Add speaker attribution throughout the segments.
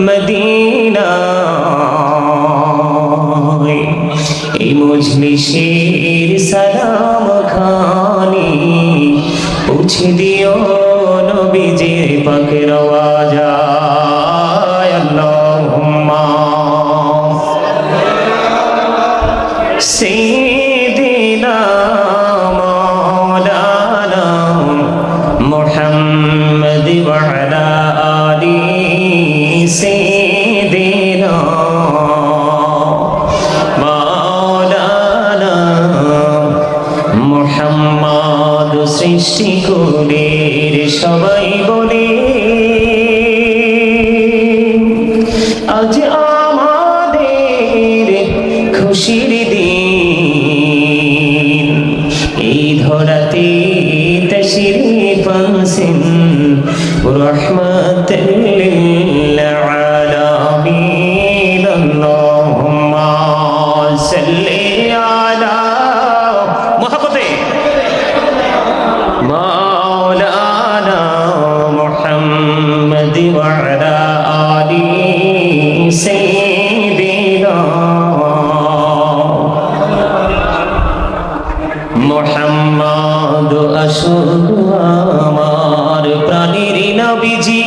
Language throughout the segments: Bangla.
Speaker 1: মদিনা এই মজলিসের সালাম খানি পৌঁছে দিও নবীজির পাকের আওয়াজায় আল্লাহুম্মা সাইয়্যিদিনা মাওলানা মুহাম্মদ ওয়া আলা আলি সাইয়্যিদিনা মাওলানা মুহাম্মদ সৃষ্টি কুলের সবাই বলে আজ আমাদের খুশির দিন এই ধরাতে তশরীফ আনছেন রাহমাতাল লিল আলামিন আল্লাহুম্মা সাল্লি আলা মুহাম্মাদে মাওলানা মুহাম্মদ ওয়া আলা আলি সাইয়্যিদিনা মুহাম্মদ আসুন আমার প্রাণের নবীজি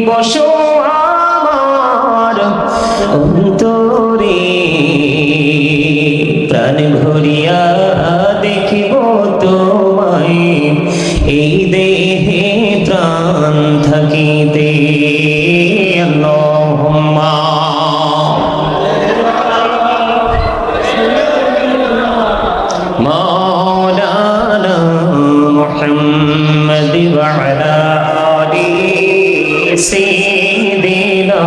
Speaker 1: বসো আমার অন্তরে প্রাণ ভরিয়া দেখিব তোমায় এই দেহে প্রাণ থাকিতে আল্লাহুম্মা মাওলানা মুহাম্মদ ওয়া আলা আলি সাইয়্যিদিনা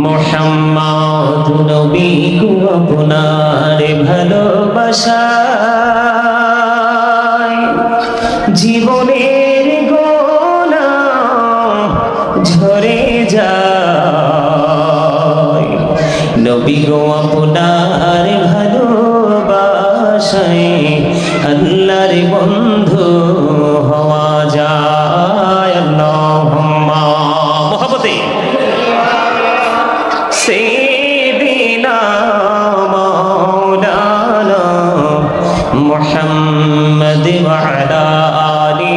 Speaker 1: মুহাম্মদ নবী গো আপনার ভালোবাসায় জীবনের গোনাহ ঝরে যায় নবী গো আপনার ভালোবাসায় আল্লাহর বন্ধু হওয়া যায় আল্লাহুম্মা মুহাম্মদে সাইয়্যিদিনা মাওলানা মুহাম্মদ ওয়া আলা আলি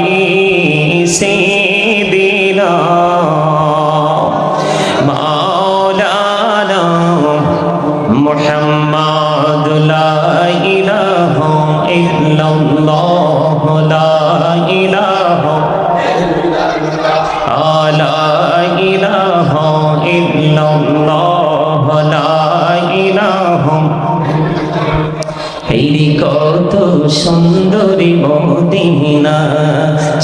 Speaker 1: সাইয়্যিদিনা মাওলানা মুহাম্মদ লা ইলাহা ইল্লাল্লাহ লা ইলাহা লা ইলাহা ইল্লাল্লাহ লা ইলাহা এই কত সুন্দরী মদিনা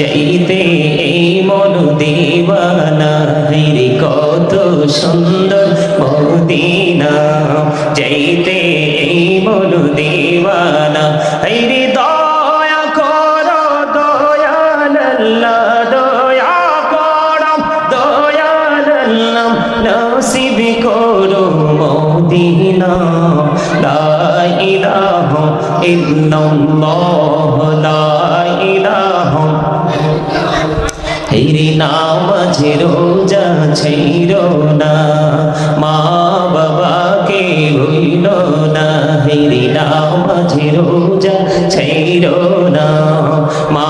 Speaker 1: যাইতে এই মন দিওয়ানা এই কত সুন্দর মদিনা যাইতে এই মন দিওয়ানা এই দয়া করো দয়াল আল্লাহ দয়া করো দয়াল আল্লাহ নসিব করো মদিনা লা ইলাহা ইল্লাল্লাহ লা ইলাহা হেরি নামাজ রোজা ছাইরো না মা বাবাকে ভুলো না হেরি নামাজ রোজা ছাইরো না মা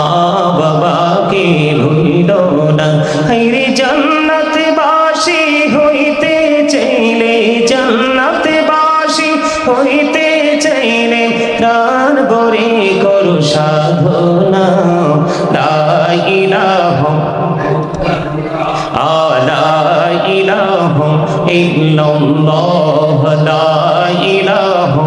Speaker 1: বাবাকে ভুলো না হেরি জান্নাত বাসী হইতে চাইলে জান্নাত বাসী হইতে চাইলে প্রাণ ভরে করো সাধনা লা ইলাহা লা ইলাহা ইল্লাল্লাহ লা ইলাহা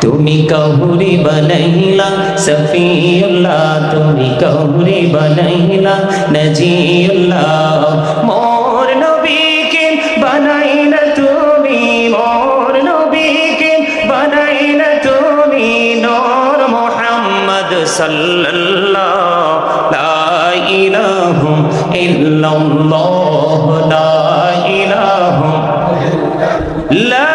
Speaker 1: তুমি কাহুরি বানাইলা সফিউল্লাহ তুমি কাহুরি বানাইলা নজিউল্লাহ মোর নবীকে বানাইলা তুমি মোর নবীকে বানাইলা তুমি নূর মুহাম্মদ সাল্লাল্লাহু লা ইলাহা ইল্লাল্লাহ লা ইলাহা লা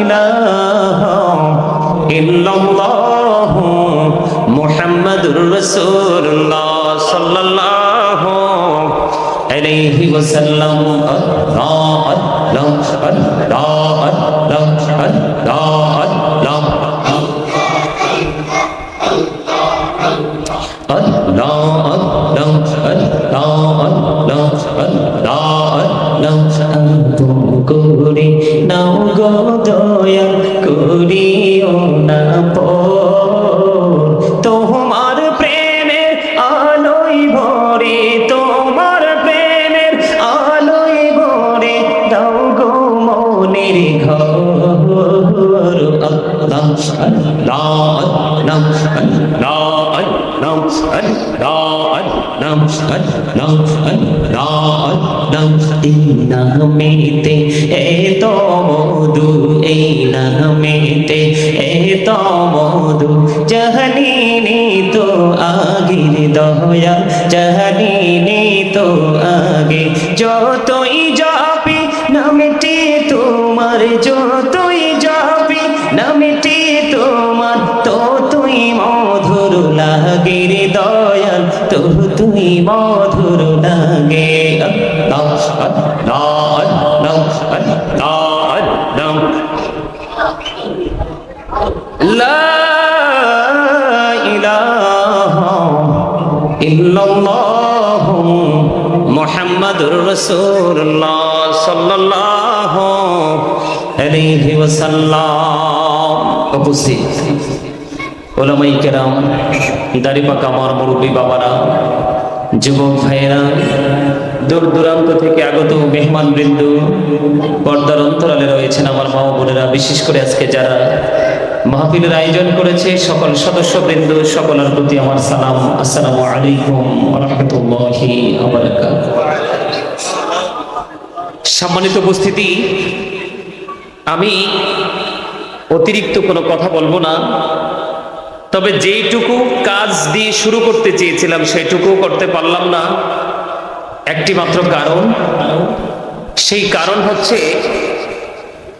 Speaker 1: ইলাহা ইল্লাল্লাহু মুহাম্মাদুর রাসূলুল্লাহ সাল্লাল্লাহু আলাইহি ওয়াসাল্লাম। আল্লাহ আল্লাহ আল্লাহ আল্লাহ আল্লাহ আল্লাহ করে নাও গো দয়া করিও না তোমার প্রেমের আলোয় ভরে, তোমার প্রেমের আলোয় ভরে দাও গো মনের ঘর। আল্লাহ আল্লাহ আল্লাহ এই নামেতে এত মধু, এই নামেতে এত মধু জানিনি তো আগের দয়া, জানিনি তো আগে। যতই যাবি নামটি তোমার, যতই যাবি নামটি তোমার, তো তুই মধুর লাগে রে দয়াল, তো তুই মধুর লাগে। আল্লাহ আল্লাহ আল্লাহ আল্লাহ আল্লাহ লা ইলাহা ইল্লাল্লাহু মুহাম্মাদুর রাসূলুল্লাহ সাল্লাল্লাহু আলাইহি ওয়াসাল্লাম। উপস্থিত ওলামায়ে কেরাম, দাড়ি পাকা আমার মুরব্বী বাবারা, যুবক ভাইয়েরা, দূর দূরান্ত থেকে আগত মেহমান বৃন্দ, পর্দার অন্তরালে রয়েছেন আমার মা ও বোনেরা, বিশেষ করে আজকে যারা মাহফিলের আয়োজন করেছে সকল সদস্যবৃন্দ, সকলের প্রতি আমার সালাম। আসসালামু আলাইকুম ওয়া রাহমাতুল্লাহি ওয়া বারাকাতুহু। সম্মানিত উপস্থিতি, আমি অতিরিক্ত কোনো কথা বলবো না, তবে যেইটুকু কাজ দিয়ে শুরু করতে চেয়েছিলাম সেইটুকু করতে পারলাম না। একটি মাত্র কারণ, সেই কারণ হচ্ছে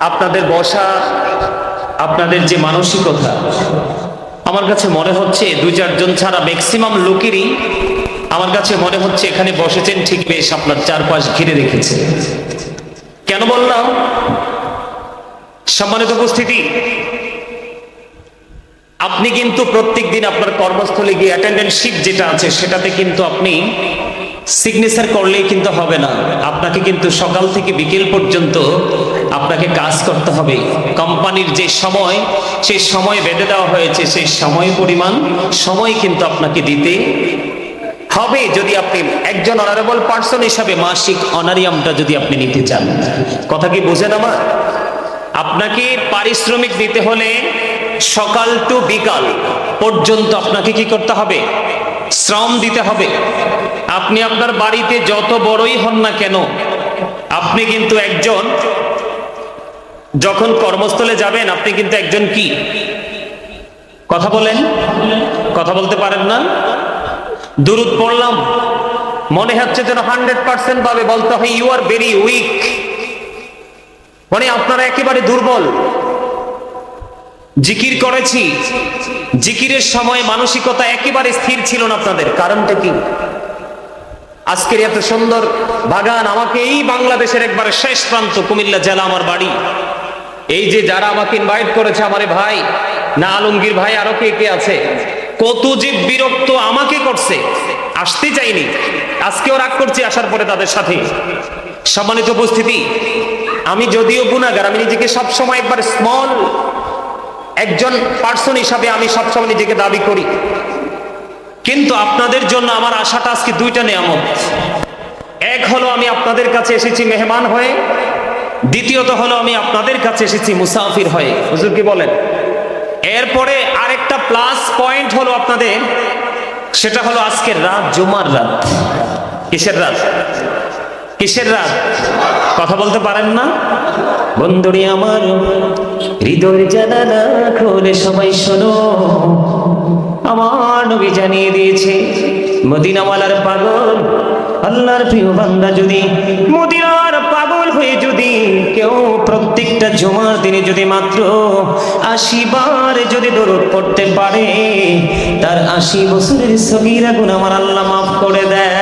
Speaker 1: আপনাদের বসা, আপনাদের যে মানসিকতা, আমার কাছে মনে হচ্ছে দুই চারজন ছাড়া ম্যাক্সিমাম লোকেরই আমার কাছে মনে হচ্ছে এখানে বসেছেন ঠিক বেশ আপনার চারপাশ ঘিরে রেখেছে। কেন বললাম? সম্মানিত উপস্থিতি, আপনি কিন্তু প্রত্যেক দিন আপনার কর্মস্থলে গিয়ে অ্যাটেন্ডেন্স শিট যেটা আছে সেটাতে কিন্তু আপনি সিগনেচার করলেই কিন্তু হবে না, আপনাকে কিন্তু সকাল থেকে বিকেল পর্যন্ত আপনাকে কাজ করতে হবে। কোম্পানির যে সময়, সেই সময় বেঁধে দেওয়া হয়েছে, সেই সময় পরিমাণ সময় কিন্তু আপনাকে দিতে হবে যদি আপনি একজন অনারেবল পার্সন হিসাবে মাসিক অনারিয়ামটা যদি আপনি নিতে চান। কথা কি বুঝেন আমার? আপনাকে পারিশ্রমিক দিতে হলে সকাল টু বিকাল পর্যন্ত আপনাকে কি করতে হবে? শ্রম দিতে হবে। আপনি আপনার বাড়িতে যত বড়ই হন না কেন, আপনি কিন্তু একজন, যখন কর্মস্থলে যাবেন আপনি কিন্তু একজন কি, কথা বলেন, কথা বলতে পারেন না? দুরূদ পড়লাম, মনে হচ্ছে যেন 100% ভাবে বলতে হয় ইউ আর ভেরি উইক, মানে আপনারা একেবারে দুর্বল। জিকির করেছি, জিকিরের সময় মানসিকতা একেবারে স্থির ছিল না আপনাদের। কারণটা কি? আজকের এত সুন্দর বাগান, আমাকে এই বাংলাদেশের একবারে শেষ প্রান্ত কুমিল্লা জেলা আমার বাড়ি, এই যে যারা আমাকে ইনভাইট করেছে, আমারে ভাই না আলমগীর ভাই, আরো কে কে আছে, কত যে বিরক্ত আমাকে করছে, আসতে চাইনি, আজকেও রাগ করছি আসার পরে তাদের সাথে। সম্মানিত উপস্থিতি, আমি যদিও গুনাহগার, আমি নিজেকে সবসময় একবার স্মল একজন পার্সন হিসাবে আমি সবসময় নিজেকে দাবি করি, কিন্তু আপনাদের জন্য আমার আশাটা আজকে দুইটা নিয়ামত। এক হলো আমি আপনাদের কাছে এসেছি মেহমান হয়ে, দ্বিতীয়ত হলো আমি আপনাদের কাছে এসেছি মুসাফির হয়ে। হুজুর কি বলেন? এরপরে আরেকটা প্লাস পয়েন্ট হলো আপনাদের, সেটা হলো আজকের রাত জুমার রাত। কিসের রাত? কিসের রাত? কথা বলতে পারেন না? বন্ধুরি আমার, হৃদয়ের জানালা খুলে সবাই শোনো, আমার নবী জানিয়ে দিয়েছে মদিনাওয়ালার পাগল, আল্লাহর প্রিয় বান্দা যদি মদিনার পাগল হয়ে যদি কেউ প্রত্যেকটা জুমার দিনে যদি মাত্র 80 বার যদি দরুদ পড়তে পারে, তার 80 বছরের সগীরা গুনাহ আমার আল্লাহ মাফ করে দেয়।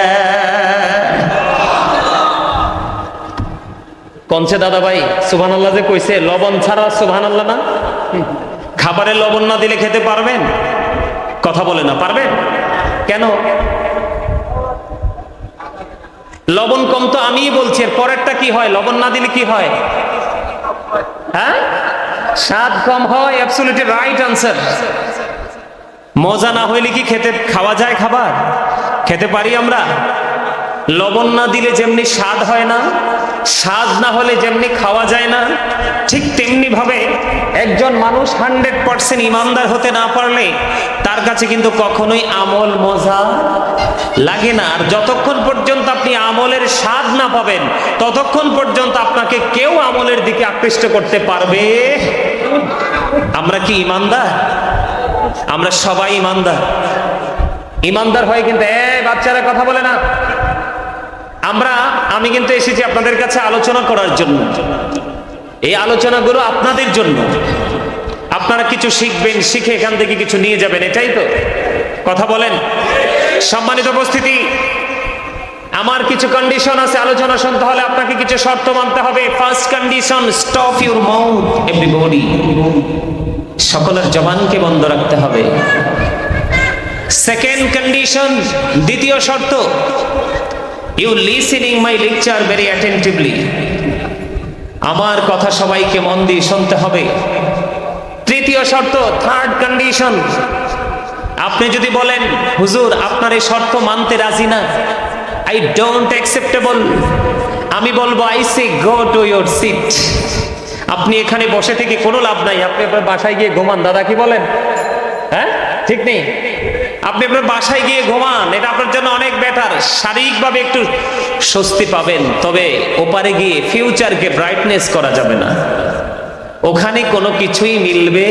Speaker 1: কোনছে দাদা ভাই সুবহানাল্লাহ যে কইছে, লবণ ছাড়া সুবহানাল্লাহ না? খাবারে লবণ না দিলে খেতে পারবেন? কথা বলে না, পারবেন? কেন? লবণ কম তো আমিই বলছি, এর পরেরটা কি হয়? লবণ না দিলে কি হয়? হ্যাঁ, স্বাদ কম হয়। Absolutely right answer. মজা না হইলে কি খাওয়া যায়? খাবার খেতে পারি আমরা? লবণ না দিলে যেমনি স্বাদ হয় না, স্বাদ না হলে যেমনি খাওয়া যায় না, ঠিক তেমনি ভাবে একজন মানুষ 100% ইমানদার হতে না পারলে তার কাছে কিন্তু কখনোই আমল মজা লাগে না। আর যতক্ষণ পর্যন্ত আপনি আমলের স্বাদ না পাবেন, ততক্ষণ পর্যন্ত আপনাকে কেউ আমলের দিকে আকৃষ্ট করতে পারবে। আমরা কি ইমানদার? আমরা সবাই ইমানদার। ইমানদার হয় কিন্তু বাচ্চারা কথা বলে না। আমি কিন্তু এসেছি আপনাদের কাছে আলোচনা করার জন্য। এই আলোচনাগুলো আপনাদের জন্য। আপনারা কিছু শিখবেন, শিখে এখান থেকে কিছু নিয়ে যাবেন, এটাই তো কথা বলেন। সম্মানিত উপস্থিতি, আমার কিছু কন্ডিশন আছে। আলোচনা শুনতে হলে আপনাকে কিছু শর্ত মানতে হবে। First condition, stop your mouth everybody. সকলের জবানকে বন্ধ রাখতে হবে। সেকেন্ড কন্ডিশন, দ্বিতীয় শর্ত, you listening my lecture very attentively. আমার কথা সবাইকে মন দিয়ে শুনতে হবে। তৃতীয় শর্ত, থার্ড কন্ডিশন, আপনি যদি বলেন হুজুর আপনার এই শর্ত মানতে রাজি না, আই ডোন্ট অ্যাকসেপ্টেবল, আমি বলবো I say go to your seat. আপনি এখানে বসে থেকে কোনো লাভ নাই, আপনি আপনার বাসায় গিয়ে ঘুমান। দাদা কি বলেন? হ্যাঁ, ঠিক নেই? আপনি আপনার বাসায় গিয়ে ঘুমান, এটা আপনার জন্য অনেক বেটার। শারীরিকভাবে একটু স্বস্তি পাবেন, তবে ওপারে গিয়ে ফিউচারকে ব্রাইটনেস করা যাবে না। ওখানে কোনো কিছুই মিলবে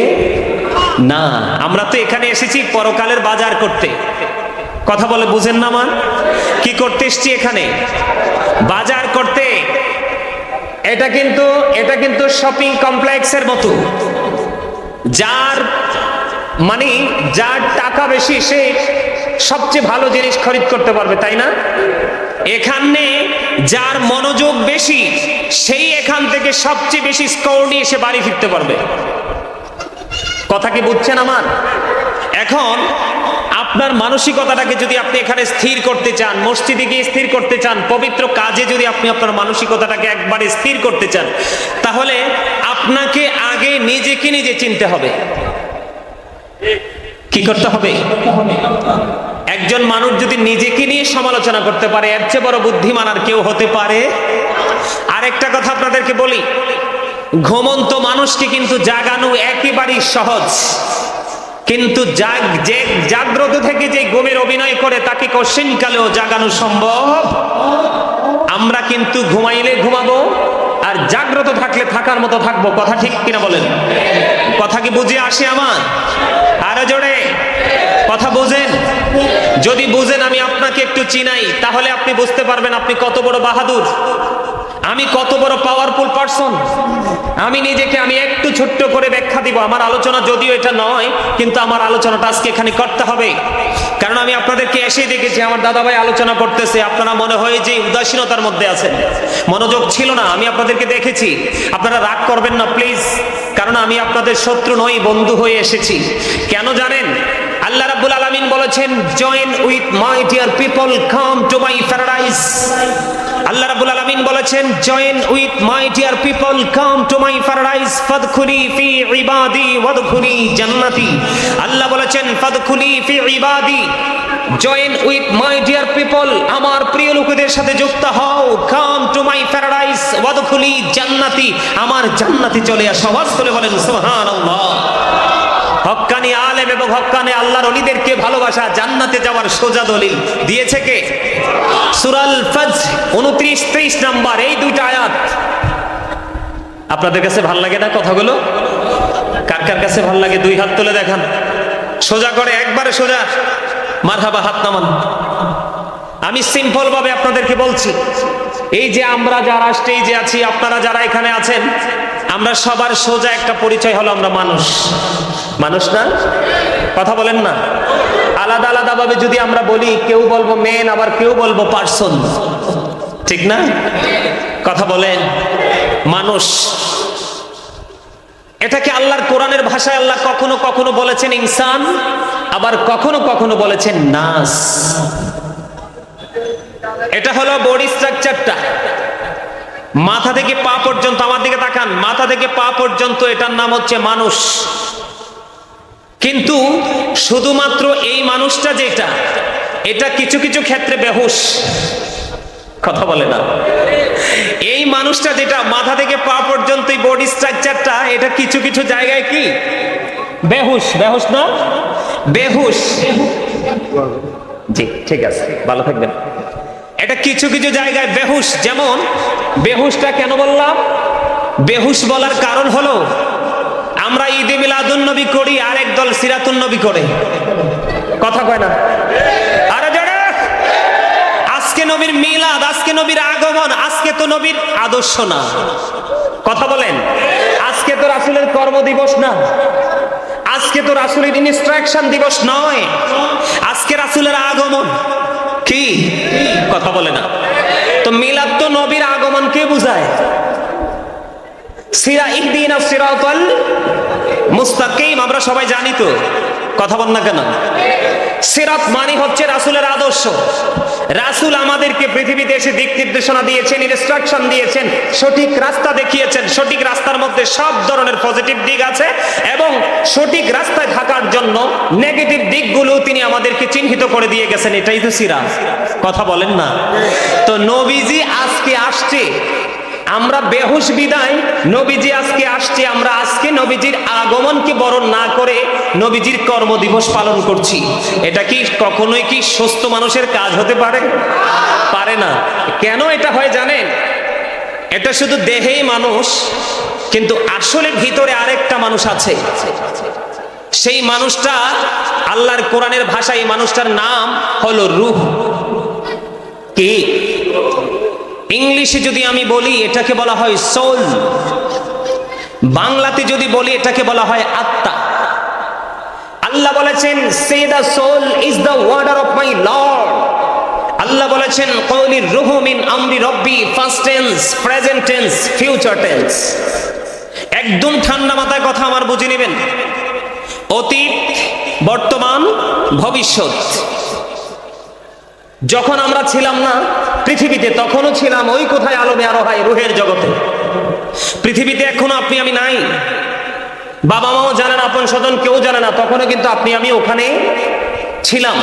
Speaker 1: না। আমরা তো এখানে এসেছি পরকালের বাজার করতে। কথা বলে বুঝেন না? আমার কি করতে এসেছি এখানে? বাজার করতে। এটা কিন্তু শপিং কমপ্লেক্সের মতো। যার টাকা বেশি সে সবচেয়ে ভালো জিনিস খরিদ করতে পারবে, তাই না? এখানে যার মনোযোগ বেশি সেই এখান থেকে সবচেয়ে বেশি স্কোর নিয়ে এসে বাড়ি ফিরতে পারবে। কথা কি বুঝছেন আমার? এখন আপনার মানসিকতাটাকে যদি আপনি এখানে স্থির করতে চান, মসজিদে গিয়ে স্থির করতে চান, পবিত্র কাজে যদি আপনি আপনার মানসিকতাটাকে একবারে স্থির করতে চান, তাহলে আপনাকে আগে নিজেকে নিজে চিনতে হবে। কি করতে হবে? একজন মানুষ যদি নিজেকে নিয়ে সমালোচনা করতে পারে, এর চেয়ে বড় বুদ্ধিমান আর কেউ হতে পারে? আরেকটা কথা আপনাদেরকে বলি, ঘুমন্ত মানুষকে কিন্তু জাগানো একেবারেই সহজ, কিন্তু জাগ্রত থেকে যে ঘুমের অভিনয় করে তাকে কঠিন কালেও জাগানো সম্ভব। আমরা কিন্তু ঘুমাইলে ঘুমাবো, আর জাগ্রত থাকলে থাকার মতো থাকবো। কথা ঠিক কিনা বলেন? কথা কি বুঝে আসে আমার? আরো জোরে কথা বুঝেন? যদি বুঝেন, আমি আপনাকে একটু চিনাই, তাহলে আপনি বুঝতে পারবেন আপনি কত বড় বাহাদুর, আমি কত বড় পাওয়ারফুল পারসন। আমি একটু ছোট্ট করে ব্যাখ্যা দিব। আমার আলোচনা যদিও এটা নয়, কিন্তু আমার আলোচনাটা আজকে এখানে করতে হবে। কারণ আমি আপনাদেরকে এসেই দেখেছি আমার দাদা ভাই আলোচনা করতেছে, আপনারা মনে হয় যে উদাসীনতার মধ্যে আছেন, মনোযোগ ছিল না। আমি আপনাদেরকে দেখেছি। আপনারা রাগ করবেন না প্লিজ, কারণ আমি আপনাদের শত্রু নই, বন্ধু হয়ে এসেছি। কেন জানেন? আল্লাহ রাব্বুল আলামিন বলেছেন, join with my dear people, come to my paradise. আল্লাহ রাব্বুল আলামিন বলেছেন, join with my dear people, come to my paradise, ফাদখুলি ফি ইবাদি ওয়াদখুলি জান্নাতি। আল্লাহ বলেছেন, ফাদখুলি ফি ইবাদি, join with my dear people, আমার প্রিয় লোকেদের সাথে যুক্ত হও। কাম টু মাই প্যারাডাইস ওয়াদখুলি জান্নাতি, আমার জান্নাতে চলে আসো। আওয়াজ করে বলেন সুবহানাল্লাহ। হক্কানি আলেম এবং হক্কানি আল্লাহর ওলিদেরকে ভালোবাসা জান্নাতে যাওয়ার সোজা দলিল দিয়েছে কে? সূরাল ফজর 29-30 নাম্বার এই দুইটা আয়াত। আপনাদের কাছে ভাল লাগে না কথাগুলো? কার কার কাছে ভাল লাগে? দুই হাত তুলে দেখান, সোজা করে, একবারে সোজা। মারহাবা, হাত নামান। আমি সিম্পল ভাবে আপনাদেরকে বলছি, এই যে আমরা যারা স্টেজে আছি, আপনারা যারা এখানে আছেন, আমরা সবার সোজা একটা পরিচয় হলো আমরা মানুষ। মানুষ না? কথা বলেন না? আলাদা আলাদা ভাবে যদি আমরা বলি, কেউ বলবো মেন, আবার কেউ বলবো পার্সন, ঠিক না? কথা বলেন, মানুষ। এটাকে আল্লাহর কোরআনের ভাষায় আল্লাহ কখনো কখনো বলেছেন ইনসান, আবার কখনো কখনো বলেছেন নাস। এটা হলো বডি স্ট্রাকচারটা, মাথা থেকে পা পর্যন্ত। আমার দিকে তাকান, মাথা থেকে পা পর্যন্ত এটার নাম হচ্ছে মানুষ। কিন্তু শুধুমাত্র এই মানুষটা যেটা, এটা কিছু কিছু ক্ষেত্রে বেহুশ। কথা বলে না। এই মানুষটা যেটা মাথা থেকে পা পর্যন্ত এই বডি স্ট্রাকচারটা, এটা কিছু কিছু জায়গায় কি বেহুশ। বেহুশ না, বেহুশ। জি ঠিক আছে, ভালো থাকবেন। এটা কিছু কিছু জায়গায় বেহুশ। যেমন বেহুশটা কেন বললাম? বেহুশ বলার কারণ হলো, আমরা ঈদে মিলাদুন নবী করি, আরেক দল সিরাতুন নবী করে। কথা কয় না? আরে জোরে! আজকে নবীর মিলাদ, আজকে নবীর আগমন, আজকে তো নবীর আদর্শ না। কথা বলেন, আজকে তো রাসূলের কর্ম দিবস না, আজকে তো রাসূলের ইনস্ট্রাকশন দিবস নয়, আজকে রাসূলের আগমন। কি কথা বলে না? তো মিলাদ তো নবীর আগমনকে বোঝায়। ইহদিনাস সিরাতাল মুস্তাকিম আমরা সবাই জানি তো, কথা বল না কেন? সিরাত মানে হচ্ছে রাসূলের আদর্শ। রাসূল আমাদেরকে পৃথিবীতে এসে দিক নির্দেশনা দিয়েছেন, ইনস্ট্রাকশন দিয়েছেন, সঠিক রাস্তা দেখিয়েছেন। সঠিক রাস্তার মধ্যে সব ধরনের পজিটিভ দিক আছে, এবং সঠিক রাস্তায় থাকার জন্য নেগেটিভ দিকগুলো তিনি আমাদেরকে চিহ্নিত করে দিয়ে গেছেন। এটাই তো সিরাত। কথা বলেন না? তো নবীজি আজকে আসছে, আমরা বেহুশ বিদায় নবীজি আজকে আসছে, আমরা আজকে নবীজির আগমনকে বরণ না করে নবীজির কর্মদিবস পালন করছি। এটা কি কখনোই কি সুস্থ মানুষের কাজ হতে পারে? পারে না। কেন এটা হয় জানেন? এটা শুধু দেহেই মানুষ, কিন্তু আসলে ভিতরে আরেকটা মানুষ আছে। সেই মানুষটা আল্লাহর কোরআনের ভাষায় এই মানুষটার নাম হলো রূহ। কি? ইংলিশে যদি আমি বলি এটাকে বলা হয় সোল, বাংলাতে যদি বলি এটাকে বলা হয় আত্মা। আল্লাহ বলেছেন, say the soul is the order of my Lord. আল্লাহ বলেছেন, কওলির রূহু মিন আমরি রব্বি, first tense, present tense, future tense. একদম ঠান্ডা মাথায় কথা আমার বুঝে নেবেন। অতীত, বর্তমান, ভবিষ্যৎ। যখন আমরা ছিলাম না পৃথিবীতে, তখনও ছিলাম ওই কোথায় আলমে আরোহায় রুহের জগতে। পৃথিবীতে এখনো আপনি আমি নাই, বাবা মাও জানে না, আপন স্বজন কেউ জানে না, তখনও কিন্তু আপনি আমি ওখানে ছিলাম।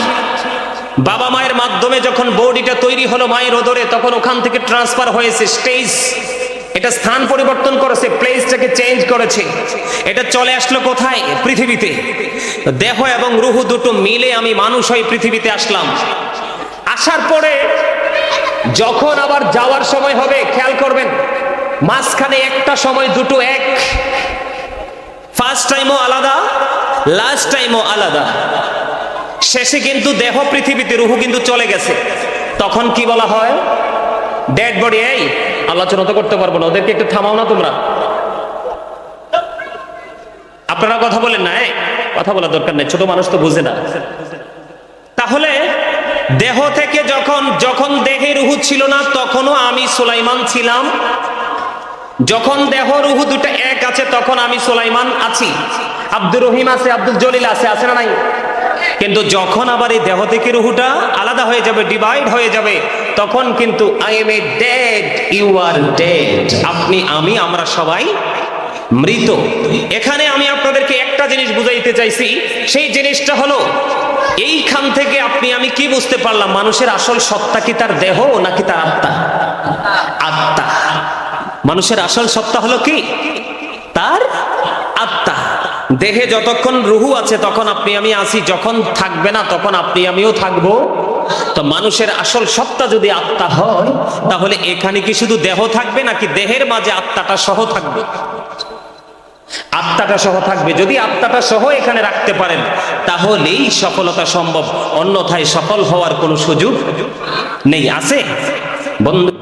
Speaker 1: বাবা মায়ের মাধ্যমে যখন বডিটা তৈরি হলো মায়ের ওদরে, তখন ওখান থেকে ট্রান্সফার হয়েছে স্টেজ। এটা স্থান পরিবর্তন করেছে, প্লেসটাকে চেঞ্জ করেছে। এটা চলে আসলো কোথায়? পৃথিবীতে। দেহ এবং রুহ দুটো মিলে আমি মানুষ হয়ে পৃথিবীতে আসলাম। আসার পরে যখন আবার যাওয়ার সময় হবে, খেয়াল করবেন মাঝখানে একটা সময় দুটো এক। ফার্স্ট টাইমও আলাদা, লাস্ট টাইমও আলাদা। শেষে কিন্তু দেহ পৃথিবীতে, রুহ কিন্তু চলে গেছে। তখন কি বলা হয়? Dead body. এই আলোচনা তো করতে পারবো না, ওদেরকে একটু থামাও না তোমরা। আপনারা কথা বলেন না, কথা বলার দরকার নেই, ছোট মানুষ তো বুঝে না। তাহলে দেহ থেকে যখন দেহে রুহু ছিল না, তখনও আমি সুলাইমান ছিলাম। যখন দেহ রুহু দুটো এক আছে, তখন আমি সুলাইমান আছি। আব্দুর রহিম আছে, আব্দুল জলিল আছে, আছে না নাই? কিন্তু যখন আবার এই দেহ থেকে রুহুটা আলাদা হয়ে যাবে, ডিভাইড হয়ে যাবে, তখন কিন্তু I am a dead, you are dead. আপনি আমি আমরা সবাই মৃত। এখানে আমি আপনাদেরকে একটা জিনিস বুঝাইতে চাইছি, সেই জিনিসটা হলো এইখান থেকে আপনি আমি কি বুঝতে পারলাম? মানুষের আসল সত্তা কি তার দেহ নাকি তার আত্মা? আত্মা। মানুষের আসল সত্তা হলো কি? তার আত্মা। দেহে যতক্ষণ রুহু আছে তখন আপনি আমি আছি, যখন থাকবে না তখন আপনি আমিও থাকবো। তো মানুষের আসল সত্তা যদি আত্মা হয়, তাহলে এখানে কি শুধু দেহ থাকবে নাকি দেহের মাঝে আত্মাটা সহ থাকবে? আত্মাটা সহ থাকবে। যদি আত্মাটা সহ এখানে রাখতে পারেন, তাহলেই সফলতা সম্ভব, অন্যথায় সফল হওয়ার কোনো সুযোগ নেই। আছে বন্ধু?